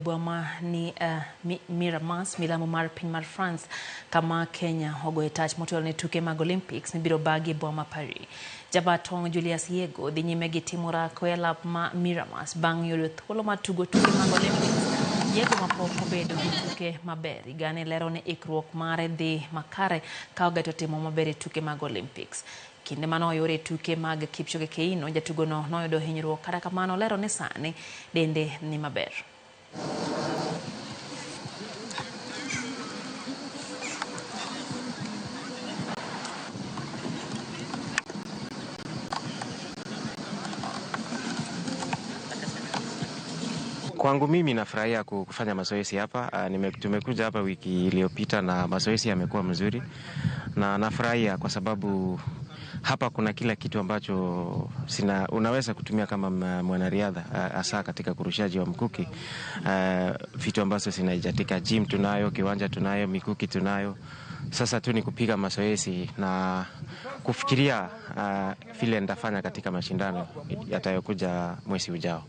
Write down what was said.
Bwama ni Miramas milamo mar piny mar France kama Kenya ogoyo tach motelo ne tuke mag Olympics mibiro bagi Bwama Paris. Jabatong Julius Yego dhi nyime gi timo rakwe e lap ma Miramas bang' yudo thuolo mar tugo tuke mag Olympics. Yego mapok obedo gi tuke maber igane lero ne ikruok mare dhi makare ka ogeto timo maber e tuke mag Olympics. Kinde manoyore tuke mag Kipchoge Keino, jatugo no noyudo hinyruok, kata kamano lero ne sani dende ni maber. Kwangu mimi nafurahia kufanya mazoezi hapa. Tumekuja hapa wiki iliyopita na mazoezi yamekuwa mzuri. Na nafurahia kwa sababu hapa kuna kila kitu ambacho unaweza kutumia kama mwanariadha, hasa katika kurushaji wa mkuki. Vitu ambazo zinahitajika, gym tunayo, kiwanja tunayo, mikuki tunayo. Sasa tu ni kupiga mazoezi na kufikiria vile nitafanya katika mashindano yatayokuja mwezi ujao.